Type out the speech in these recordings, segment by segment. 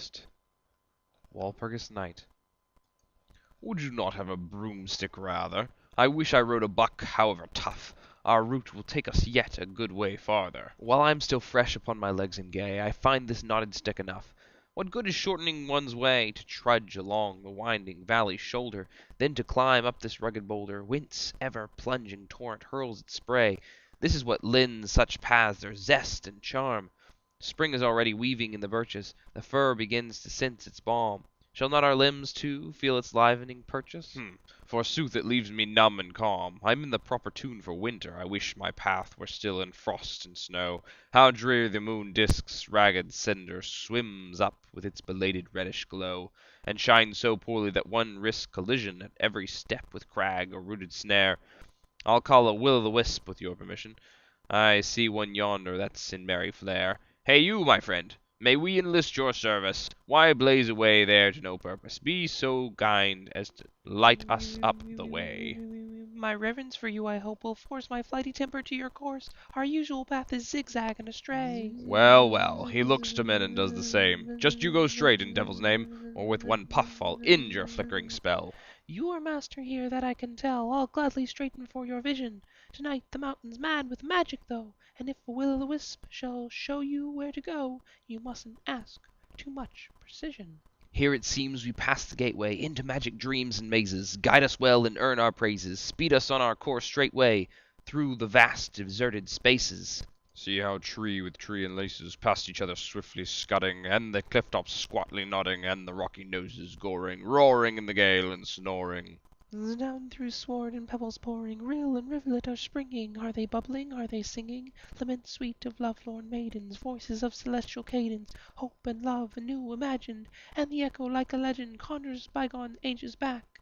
West. Walpurgis Night. Would you not have a broomstick rather? I wish I rode a buck, however tough. Our route will take us yet a good way farther. While I'm still fresh upon my legs and gay, I find this knotted stick enough. What good is shortening one's way to trudge along the winding valley shoulder, then to climb up this rugged boulder, whence ever plunging torrent hurls its spray? This is what lends such paths their zest and charm. Spring is already weaving in the birches, the fir begins to sense its balm. Shall not our limbs, too, feel its livening purchase? Forsooth it leaves me numb and calm. I'm in the proper tune for winter. I wish my path were still in frost and snow. How drear the moon disk's ragged cinder swims up with its belated reddish glow, and shines so poorly that one risks collision at every step with crag or rooted snare. I'll call a will-o'-the-wisp with your permission. I see one yonder that's in merry flare. Hey you, my friend! May we enlist your service? Why blaze away there to no purpose? Be so kind as to light us up the way. My reverence for you, I hope, will force my flighty temper to your course. Our usual path is zigzag and astray. Well, well, he looks to men and does the same. Just you go straight, in devil's name, or with one puff I'll end your flickering spell. You are master here, that I can tell. I'll gladly straighten for your vision. Tonight the mountain's mad with magic, though, and if a will-o'-the-wisp shall show you where to go, you mustn't ask too much precision. Here it seems we pass the gateway into magic dreams and mazes. Guide us well and earn our praises. Speed us on our course straightway through the vast deserted spaces. See how tree with tree enlaces past each other swiftly scudding, and the cliff tops squatly nodding, and the rocky noses goring, roaring in the gale and snoring. Down through sward and pebbles pouring, rill and rivulet are springing. Are they bubbling? Are they singing? Lament sweet of love-lorn maidens, voices of celestial cadence, hope and love anew imagined, and the echo like a legend conjures bygone ages back.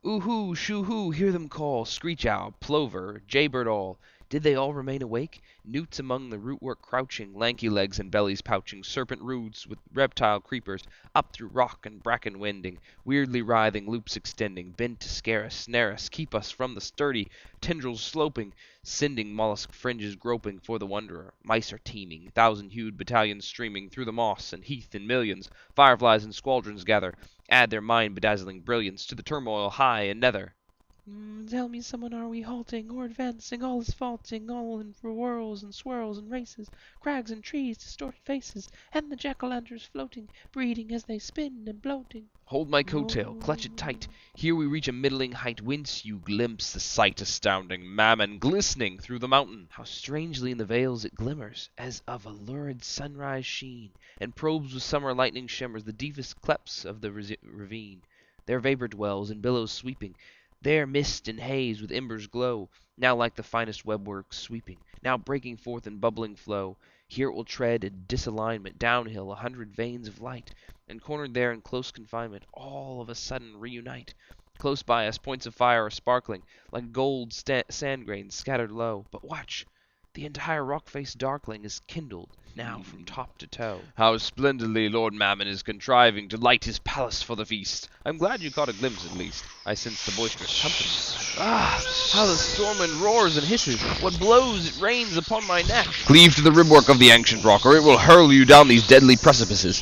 Oohoo, shoo-hoo, hear them call, screech owl, plover, jaybird all. Did they all remain awake? Newts among the rootwork crouching, lanky legs and bellies pouching, serpent roots with reptile creepers, up through rock and bracken wending, weirdly writhing loops extending, bent to scare us, snare us, keep us from the sturdy tendrils sloping, sending mollusk fringes groping for the wanderer. Mice are teeming, thousand-hued battalions streaming through the moss and heath in millions. Fireflies and squadrons gather, add their mind-bedazzling brilliance to the turmoil high and nether. Tell me, someone, are we halting or advancing? All is faulting, all in whirls and swirls and races, crags and trees, distorted faces, and the jack-o'-lanterns floating, breeding as they spin and bloating. Hold my coat-tail, clutch it tight. Here we reach a middling height, whence you glimpse the sight astounding, Mammon glistening through the mountain. How strangely in the vales it glimmers, as of a lurid sunrise sheen, and probes with summer lightning shimmers the deepest clefts of the ravine. There vapor dwells in billows sweeping, there mist and haze with embers glow, now like the finest webwork sweeping, now breaking forth in bubbling flow. Here it will tread in disalignment downhill 100 veins of light, and cornered there in close confinement, all of a sudden reunite. Close by us points of fire are sparkling, like gold sand grains scattered low. But watch! The entire rock face darkling is kindled, now from top to toe. How splendidly Lord Mammon is contriving to light his palace for the feast! I'm glad you caught a glimpse at least. I sense the boisterous company. Ah! How the stormwind roars and hisses! What blows it rains upon my neck! Cleave to the ribwork of the ancient rock, or it will hurl you down these deadly precipices.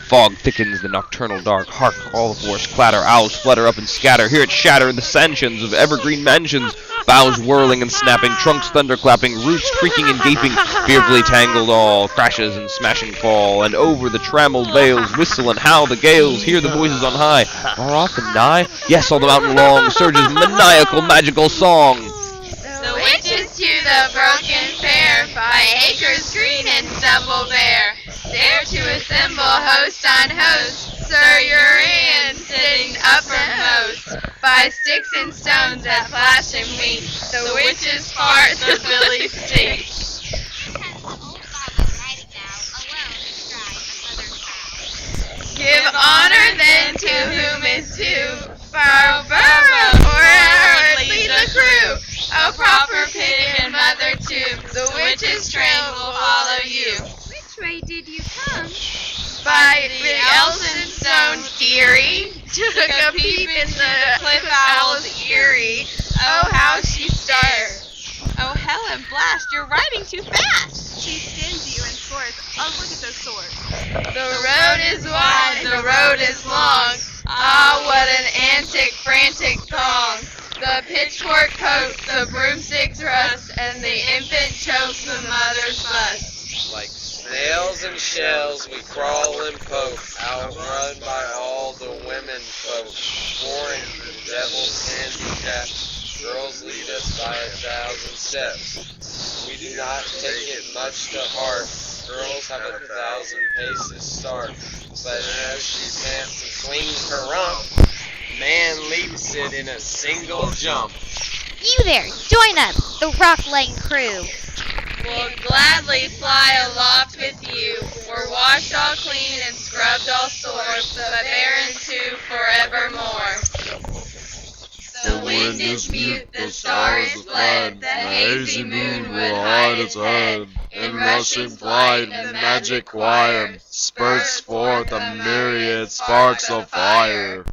Fog thickens the nocturnal dark. Hark, all the forest clatter. Owls flutter up and scatter. Hear it shatter in the stanchions of evergreen mansions. Boughs whirling and snapping, trunks thunderclapping, roots creaking and gaping, fearfully tangled all, crashes and smashing fall, and over the trammeled vales whistle and howl the gales, hear the voices on high, far off and nigh, yes, all the mountain long surges maniacal magical song. The witches to the broken fair, by acres green and stubble bare, there to assemble host on host, Sir Urian sitting uppermost, by sticks and stones that flash and wink, the witches' part the billy stink. Give honor then to whom is due, Barbara, or lead the crew, a proper pig and mother too, the witches' train will follow you. Which way did you come? By the Elsinstone dearie, took a peep in the cliff owl's eyrie. Oh, how she stared! Oh, Helen Blast, you're riding too fast! She skins you and scores. Oh, look at those swords. The road is wide frantic throng. The pitchfork pokes, the broomstick thrusts, and the infant chokes the mother's bust. Like snails and shells we crawl and poke, outrun by all the women folk. Pouring the devil's handicap, girls lead us by 1,000 steps. We do not take it much to heart, girls have 1,000 paces start. But as she pants and swings her rump, man leaps it in a single jump. You there, join us, the Rock Lane crew. We'll gladly fly aloft with you. We're washed all clean and scrubbed all sore, but barren too forevermore. The wind is mute, the star is fled, the hazy moon would hide its head. In rushing flight, the magic choir spurts forth a myriad sparks of fire.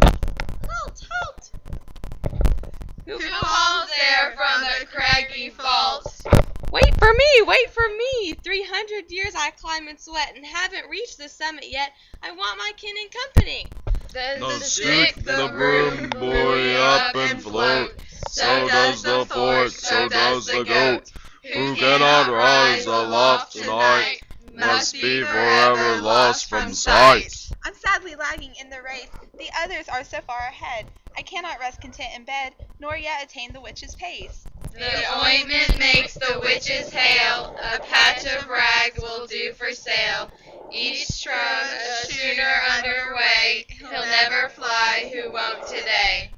Halt, halt! Who calls there from the craggy fault? Wait for me, wait for me! 300 years I climb and sweat and haven't reached the summit yet. I want my kin and company. The stick, the broom, buoy up and float. So does the fork, so does the goat. Who cannot rise aloft tonight must be forever lost from sight. I'm sadly lagging in the race. The others are so far ahead. I cannot rest content in bed, nor yet attain the witch's pace. The ointment makes the witches hail, a patch of rag will do for sale. Each shrub a shooter underway, he'll never fly who won't today.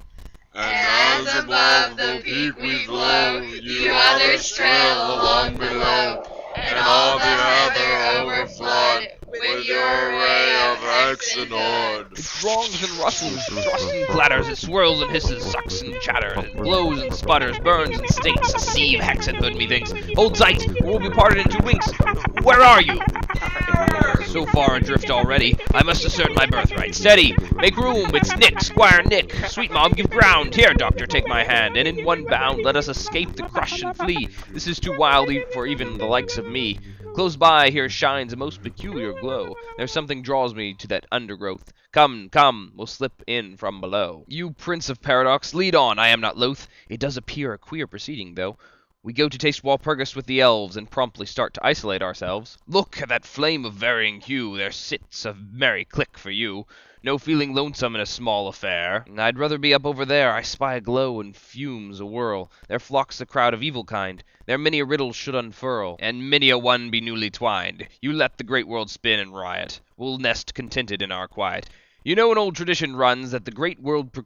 And as above the peak we flow, you others trail along below, and all the other overflood with your array of hex and horde. It throngs and rustles, thrusts and clatters, it swirls and hisses, sucks and chatters, it glows and sputters, burns and stinks, a sea of hexenhood methinks. Hold tight, or we'll be parted into winks. Where are you? So far adrift already, I must assert my birthright. Steady, make room, it's Nick, Squire Nick. Sweet mom, give ground. Here, doctor, take my hand, and in one bound let us escape the crush and flee. This is too wild for even the likes of me. Close by here shines a most peculiar glow. There's something draws me to that undergrowth. Come, come, we'll slip in from below. You prince of paradox, lead on, I am not loath. It does appear a queer proceeding, though. We go to taste Walpurgis with the elves, and promptly start to isolate ourselves. Look at that flame of varying hue, there sits a merry click for you. No feeling lonesome in a small affair. I'd rather be up over there, I spy a glow and fumes a whirl. There flocks a crowd of evil kind, there many a riddle should unfurl, and many a one be newly twined. You let the great world spin and riot, we'll nest contented in our quiet. You know an old tradition runs that the great world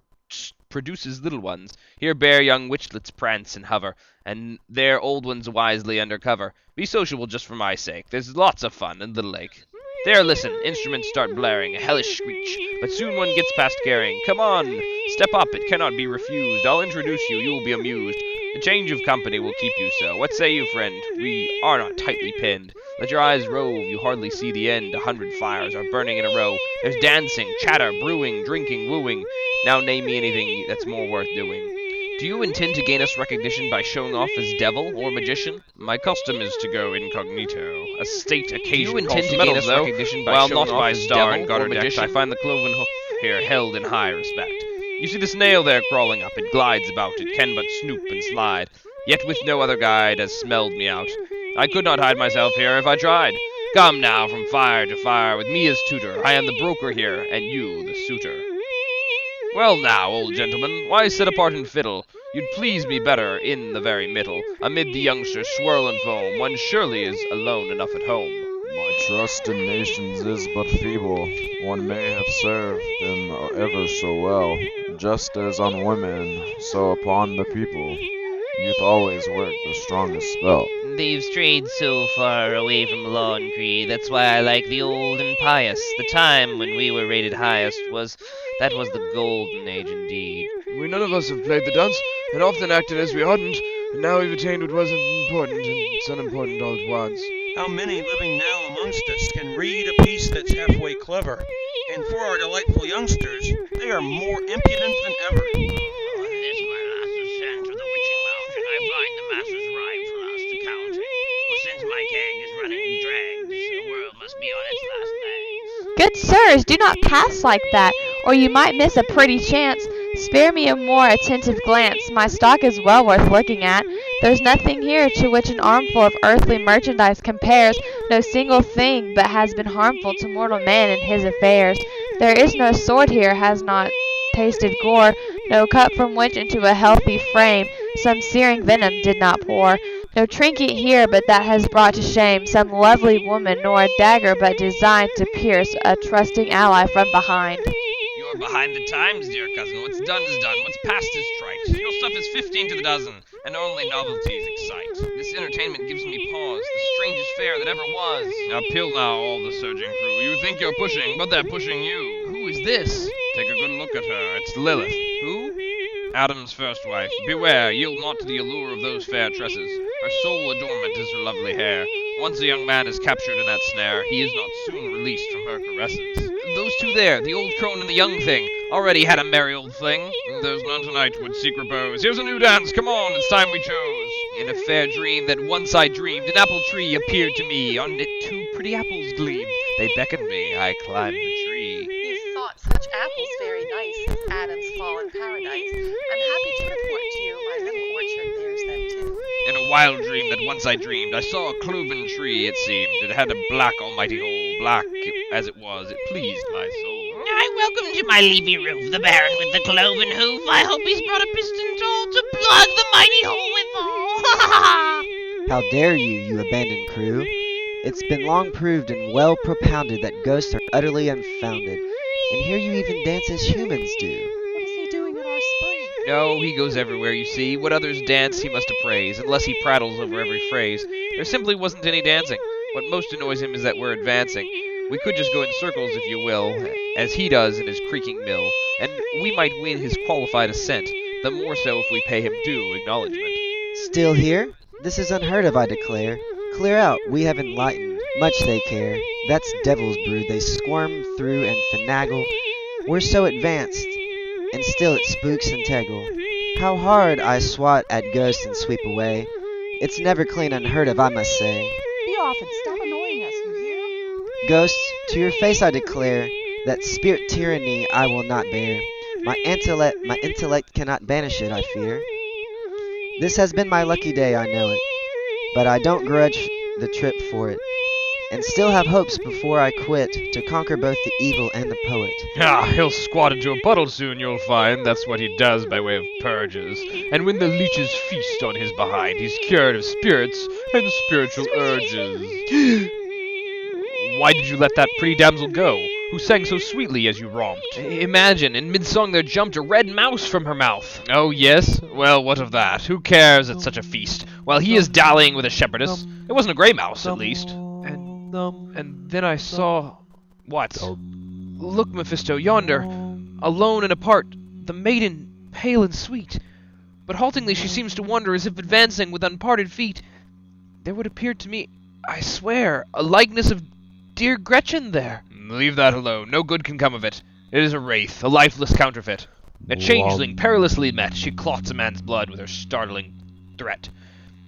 produces little ones. Here bare young witchlets prance and hover, and there old ones wisely under cover. Be sociable just for my sake, there's lots of fun in Little Lake. There, listen, instruments start blaring, a hellish screech, but soon one gets past caring. Come on, step up, it cannot be refused. I'll introduce you, you'll be amused. A change of company will keep you so. What say you, friend? We are not tightly pinned. Let your eyes rove, you hardly see the end. 100 fires are burning in a row. There's dancing, chatter, brewing, drinking, wooing. Now name me anything that's more worth doing. Do you intend to gain us recognition by showing off as devil or magician? My custom is to go incognito. A state occasion. Do you intend to gain us recognition by showing off as devil or magician? I find the cloven hoof here held in high respect. You see the snail there crawling up, it glides about, it can but snoop and slide, yet with no other guide has smelled me out. I could not hide myself here if I tried. Come now from fire to fire, with me as tutor, I am the broker here, and you the suitor. Well now, old gentleman, why sit apart and fiddle? You'd please me better in the very middle. Amid the youngsters swirl and foam, one surely is alone enough at home. My trust in nations is but feeble. One may have served them ever so well. Just as on women, so upon the people. Youth always work the strongest spell. They've strayed so far away from law and creed. That's why I like the old and pious. The time when we were rated highest was the golden age indeed. We none of us have played the dance, and often acted as we oughtn't, and now we've attained what wasn't important, and it's unimportant all at once. How many living now amongst us can read a piece that's halfway clever? And for our delightful youngsters, they are more impudent than ever. On this my last ascent to the witching mountain, I find the masses ripe for us to count. For since my keg is running dregs, the world must be on its last legs. Good sirs, do not pass like that, or you might miss a pretty chance. Spare me a more attentive glance, my stock is well worth looking at. There's nothing here to which an armful of earthly merchandise compares, no single thing but has been harmful to mortal man in his affairs. There is no sword here has not tasted gore, no cup from which into a healthy frame some searing venom did not pour. No trinket here but that has brought to shame some lovely woman, nor a dagger but designed to pierce a trusting ally from behind. You're behind the times, dear cousin. What's done is done. What's past is trite. Your stuff is 15 to the dozen, and only novelties excite. This entertainment gives me pause, the strangest fare that ever was. Now pill now, all the surging crew. You think you're pushing, but they're pushing you. Who is this? Take a good look at her. It's Lilith. Who? Adam's first wife. Beware, yield not to the allure of those fair tresses. Her sole adornment is her lovely hair. Once a young man is captured in that snare, he is not soon released from her caresses. Those two there, the old crone and the young thing, already had a merry old fling. There's none tonight would seek repose. Here's a new dance, come on, it's time we chose. In a fair dream that once I dreamed, an apple tree appeared to me. On it 2 pretty apples gleamed. They beckoned me, I climbed the tree. You thought such apples very nice since Adam's fallen paradise. I'm happy to report to you my little orchard bears them too. In a wild dream that once I dreamed, I saw a cloven tree, it seemed. It had a black almighty hole. Black as it was, it pleased my soul. I welcome to my leafy roof the Baron with the cloven hoof. I hope he's brought a piston tall to plug the mighty hole withal. Ha ha ha! How dare you, you abandoned crew? It's been long proved and well propounded that ghosts are utterly unfounded. And here you even dance as humans do. What is he doing at our spring? No, he goes everywhere, you see. What others dance, he must appraise, unless he prattles over every phrase. There simply wasn't any dancing. What most annoys him is that we're advancing. We could just go in circles, if you will, as he does in his creaking mill, and we might win his qualified assent, the more so if we pay him due acknowledgment. Still here? This is unheard of, I declare. Clear out, we have enlightened. Much they care. That's devil's brood, they squirm through and finagle. We're so advanced, and still it spooks and teggle. How hard I swat at ghosts and sweep away. It's never clean unheard of, I must say. Be off and stop annoying us, you hear? Ghosts, to your face I declare, that spirit tyranny I will not bear. My intellect cannot banish it, I fear. This has been my lucky day, I know it, but I don't grudge the trip for it, and still have hopes before I quit to conquer both the evil and the poet. Ah, he'll squat into a puddle soon, you'll find. That's what he does by way of purges. And when the leeches feast on his behind, he's cured of spirits and spiritual urges. Why did you let that pretty damsel go, who sang so sweetly as you romped? Imagine, in mid-song there jumped a red mouse from her mouth. Oh, yes? Well, what of that? Who cares at such a feast? While he is dallying with a shepherdess. It wasn't a grey mouse, at least. And then I saw... What? Look, Mephisto, yonder, alone and apart, the maiden, pale and sweet. But haltingly she seems to wander as if advancing with unparted feet. There would appear to me, I swear, a likeness of dear Gretchen there. Leave that alone. No good can come of it. It is a wraith, a lifeless counterfeit. A changeling perilously met. She clots a man's blood with her startling threat.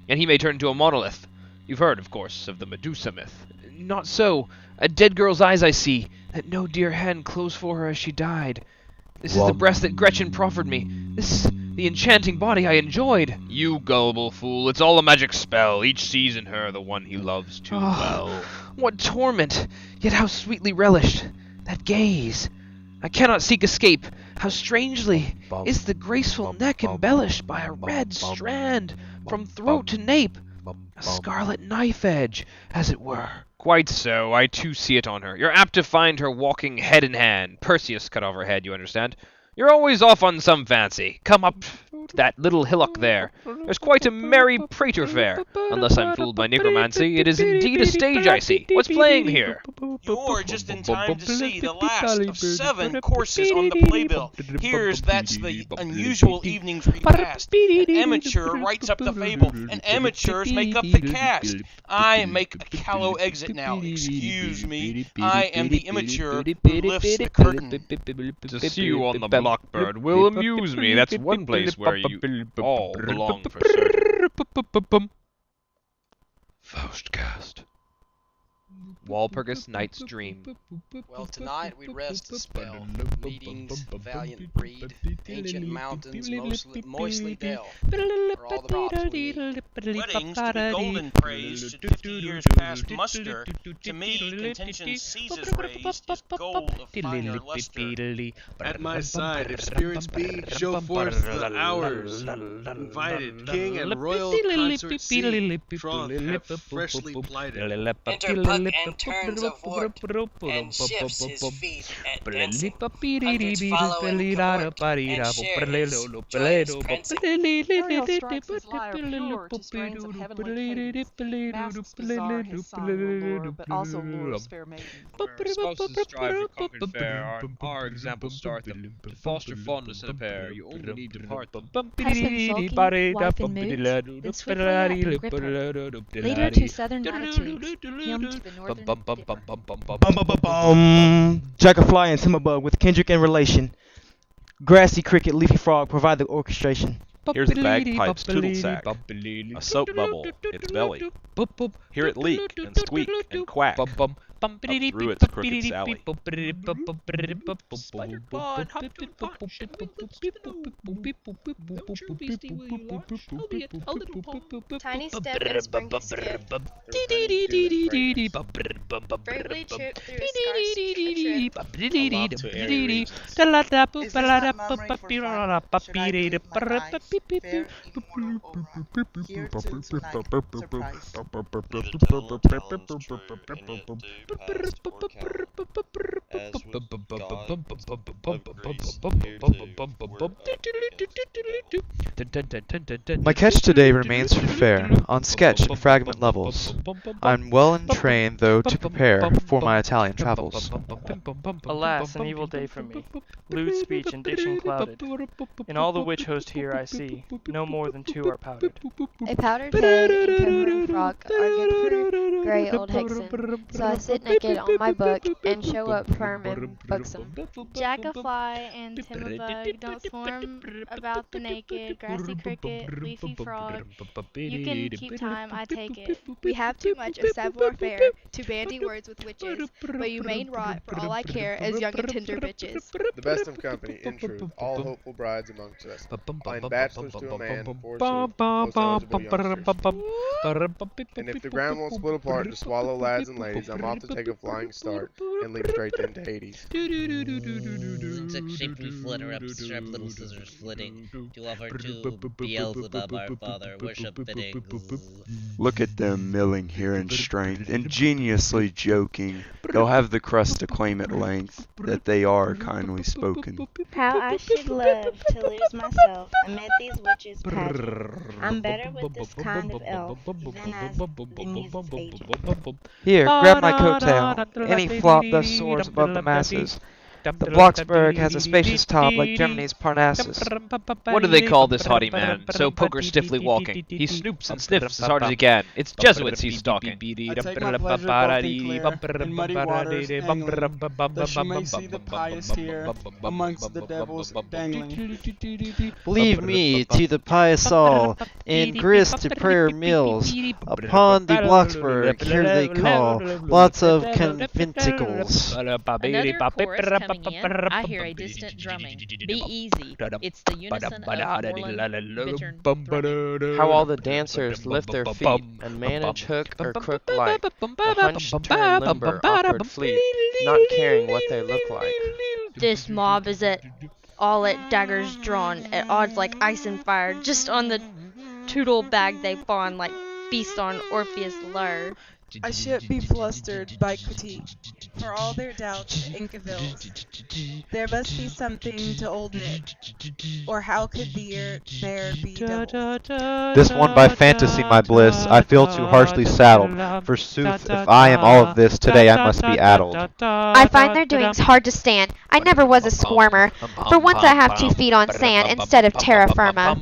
And he may turn into a monolith. You've heard, of course, of the Medusa myth. Not so. A dead girl's eyes I see, that no dear hand closed for her as she died. This is the breast that Gretchen proffered me. This is the enchanting body I enjoyed. You gullible fool, it's all a magic spell. Each sees in her the one he loves too well. What torment, yet how sweetly relished. That gaze. I cannot seek escape. How strangely is the graceful neck embellished by a red strand from throat to nape. A scarlet knife edge, as it were. Quite so, I too see it on her. You're apt to find her walking head in hand. Perseus cut off her head, you understand. You're always off on some fancy. Come up to that little hillock there. There's quite a merry prater fair. Unless I'm fooled by necromancy, it is indeed a stage I see. What's playing here? You're just in time to see the last of 7 courses on the playbill. That's the unusual evening's repast. An amateur writes up the fable, and amateurs make up the cast. I make a callow exit now. Excuse me. I am the immature who lifts the curtain. To see you on the Blackbird will amuse me. That's one place where you all belong for certain. Faustcast. Walpurgis Knight's Dream. Well, tonight we rest a spell. Meetings, valiant breed, ancient mountains, moistly dell. For all the props we need. Weddings to be golden praised, should 50 years past muster. To me, contention Caesar's raised is gold of finer luster. At my side, if spirits be, show forth the hours. Invited, king and royal consort see, troth have freshly plighted. Enter puck and turns of wood, and shifts his feet at dancing. Hundreds follow in cohort, and share his joyous prancing. Ariel strikes his lyre pure to strains of heavenly cadence. Masks bizarre his song will lure, but also lures fair maidens. Where spouses strive to conquer fair, our example start them. To foster fondness in a pair, you only need to part them. Has been sulking, wife in moods, then swiftly up and grip her. Lead her to southern latitudes, him to the northern Dragonfly and Timberbug with Kendrick and relation. Grassy cricket, leafy frog provide the orchestration. Here's the bagpipe's tootle sack, a soap bubble, its belly. Hear it leak and squeak and quack up through its crooked sally. Spider-Paw and Hop-to-Punch and Tiny step and springy skip. Bravely trip through a scarce My catch today remains fair, on sketch and fragment levels. I'm well entrained, though, to prepare for my Italian travels. Alas, an evil day for me, lewd speech and diction clouded. In all the witch host here I see, no more than 2 are powdered. A powdered head and coherent frock are good for grey old Hexen, so I sit naked on my book and show up firm and buxom. Jackafly and Timberbug don't swarm about the naked, grassy cricket, leafy frog. You can keep time, I take it. We have too much of savoir-faire to bandy words with witches, but you main rot for all I care as young and tender bitches. The best of company, in truth, all hopeful brides amongst us. Find bachelors to a man, forsooth, most eligible youngsters. And if the ground won't split apart to swallow lads and ladies, I'm off to take a flying start and leap straight into Hades. Insect shapely flutter up, strap little scissors flitting, to offer to Beelzebub our father, worship biddings. Look at them milling here in strength, ingeniously joking. They'll have the crust to claim at length that they are kindly spoken. How I should love to lose myself amid these witches' pageant. I'm better with this kind of elf than as in his agent. Here, grab my coattail. Any flop thus soars above the masses. The Blocksberg has a spacious top like Germany's Parnassus. What do they call this haughty man, so poker stiffly walking? He snoops and sniffs as hard as he can. It's Jesuits he's stalking. I take my pleasure both in clear and muddy waters angling, that you may see the pious here amongst the devils dangling. Believe me, to the pious all, in grist to prayer mills, upon the Blocksberg, here they call, lots of conventicles. Another chorus coming in, I hear a distant drumming. Be easy. It's the unison of Moreland bittern. How all the dancers lift their feet and manage hook or crook light. The hunched turn limber, awkward fleet, not caring what they look like. This mob is all at daggers drawn, at odds like ice and fire, just on the tootle bag they fawn like beasts on Orpheus' lyre. I should be flustered by critique, for all their doubts and cavils. There must be something to old Nick, or how could there be doubles? This won by fantasy, my bliss, I feel too harshly saddled. Forsooth, if I am all of this, today I must be addled. I find their doings hard to stand. I never was a squirmer. For once I have 2 feet on sand instead of terra firma.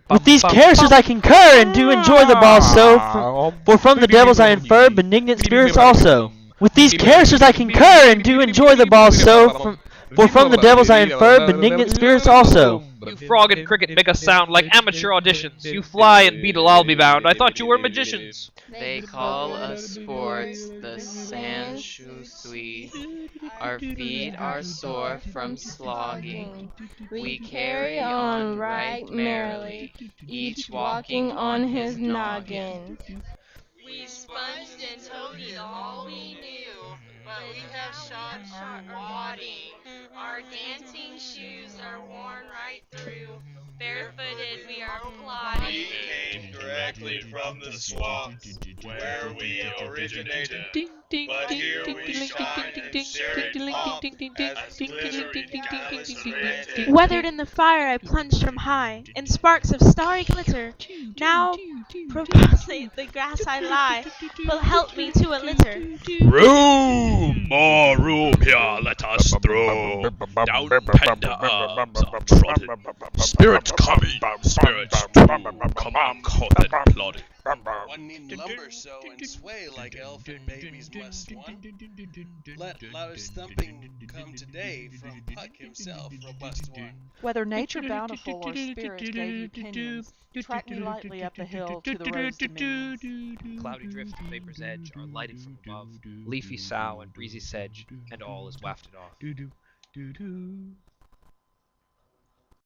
With these characters I concur and do enjoy the ball so, for from the devils I infer benignant spirits also. With these characters I concur and do enjoy the ball so, for from the devils I infer benignant spirits also. You frog and cricket make a sound like amateur auditions. You fly and beetle, I'll be bound. I thought you were magicians. They call us sports, the sand shoe sweet. Our feet are sore from slogging. We carry on right merrily, each walking on his noggin. We sponged and toadied all we knew, but we have shot sharp wadding. Our dancing shoes are worn right through. Barefooted we are plodding. We came directly from the swamps, where we originated. But here we shine and share in pomp as glittering callous rays. Weathered in the fire I plunged from high, in sparks of starry glitter. Now, profusate the grass I lie, will help me to a litter. Room! More room here, let us throw. Down tender arms are trodden. Spirits coming, spirits too. Come on, cough and plod. One need lumber so and sway like elfin babies must one. Let loudest thumping come today from Puck himself, robust one. Whether nature bountiful or spirit gave you pinions, track me lightly up the hill to the rose dominions. Cloudy drift and vapor's edge are lighted from above, leafy sough and breezy sedge, and all is wafted off.